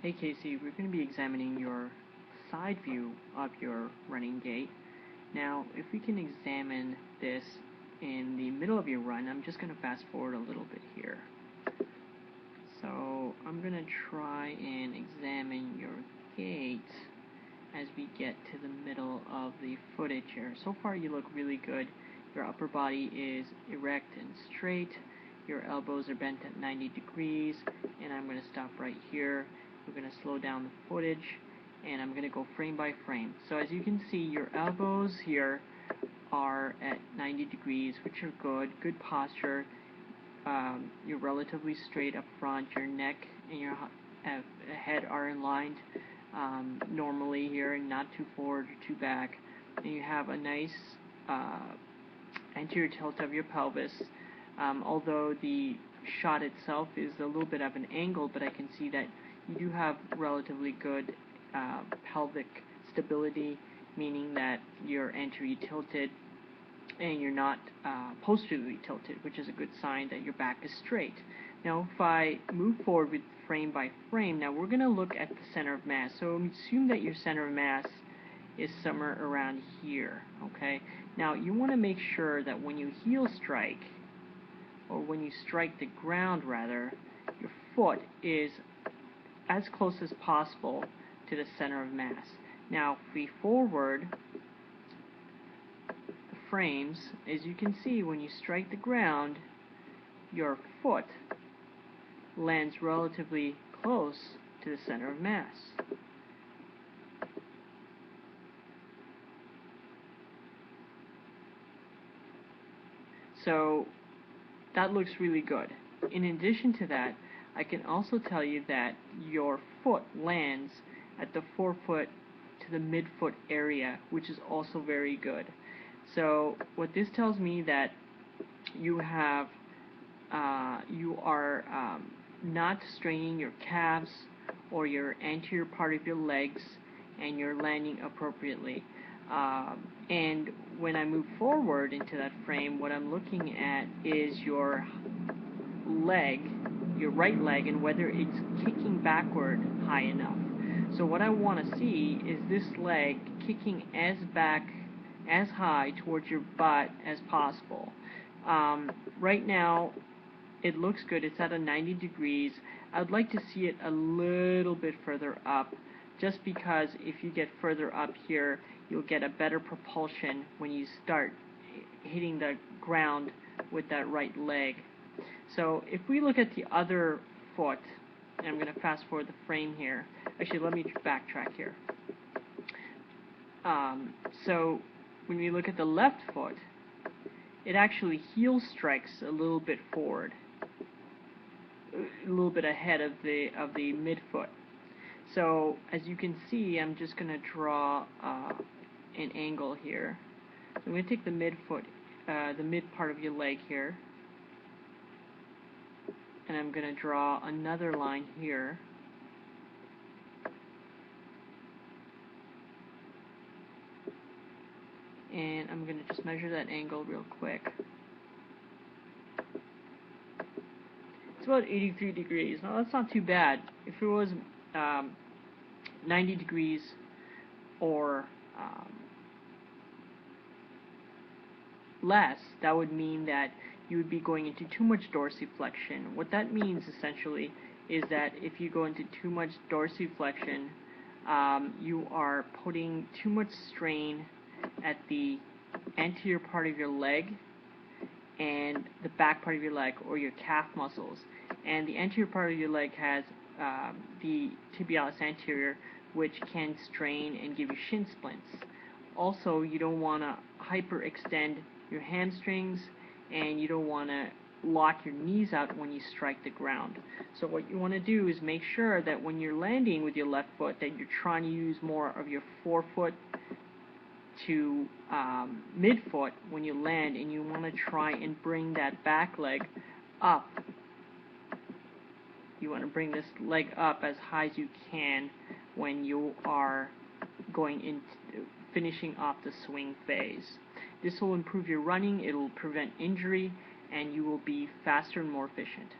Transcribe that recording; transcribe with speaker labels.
Speaker 1: Hey Casey, we're going to be examining your side view of your running gait. Now, if we can examine this in the middle of your run, I'm just going to fast forward a little bit here. So I'm going to try and examine your gait as we get to the middle of the footage here. So far you look really good. Your upper body is erect and straight. Your elbows are bent at 90 degrees, and I'm going to stop right here. We're going to slow down the footage, and I'm going to go frame by frame. So as you can see, your elbows here are at 90 degrees, which are good posture. You're relatively straight up front. Your neck and your head are aligned normally here, and not too forward or too back. And you have a nice anterior tilt of your pelvis. Although the shot itself is a little bit of an angle, but I can see that you do have relatively good pelvic stability, meaning that you're anteriorly tilted and you're not posteriorly tilted, which is a good sign that your back is straight. Now if I move forward with frame by frame, now we're going to look at the center of mass. So assume that your center of mass is somewhere around here, okay? Now you want to make sure that when you heel strike, or when you strike the ground rather, your foot is as close as possible to the center of mass. Now if we forward the frames, as you can see, when you strike the ground, your foot lands relatively close to the center of mass. So that looks really good. In addition to that, I can also tell you that your foot lands at the forefoot to the midfoot area, which is also very good. So what this tells me that you have you are not straining your calves or your anterior part of your legs, and you're landing appropriately. And when I move forward into that frame, what I'm looking at is your leg, your right leg, and whether it's kicking backward high enough. So what I want to see is this leg kicking as high towards your butt as possible. Right now it looks good. It's at a 90 degrees. I would like to see it a little bit further up, just because if you get further up here, you'll get a better propulsion when you start hitting the ground with that right leg. So if we look at the other foot, and I'm going to fast forward the frame here. Actually, let me backtrack here. So when we look at the left foot, it actually heel strikes a little bit forward, a little bit ahead of the midfoot. So as you can see, I'm just going to draw an angle here. So I'm going to take the midfoot, the mid part of your leg here, and I'm going to draw another line here. And I'm going to just measure that angle real quick. It's about 83 degrees. Now that's not too bad. If it was 90 degrees or less, that would mean that you would be going into too much dorsiflexion. What that means essentially is that if you go into too much dorsiflexion, you are putting too much strain at the anterior part of your leg and the back part of your leg, or your calf muscles. And the anterior part of your leg has the tibialis anterior, which can strain and give you shin splints. Also, you don't want to hyperextend your hamstrings, and you don't want to lock your knees out when you strike the ground. So what you want to do is make sure that when you're landing with your left foot, that you're trying to use more of your forefoot to midfoot when you land, and you want to try and bring that back leg up. You want to bring this leg up as high as you can when you are going into finishing off the swing phase. This will improve your running, it will prevent injury, and you will be faster and more efficient.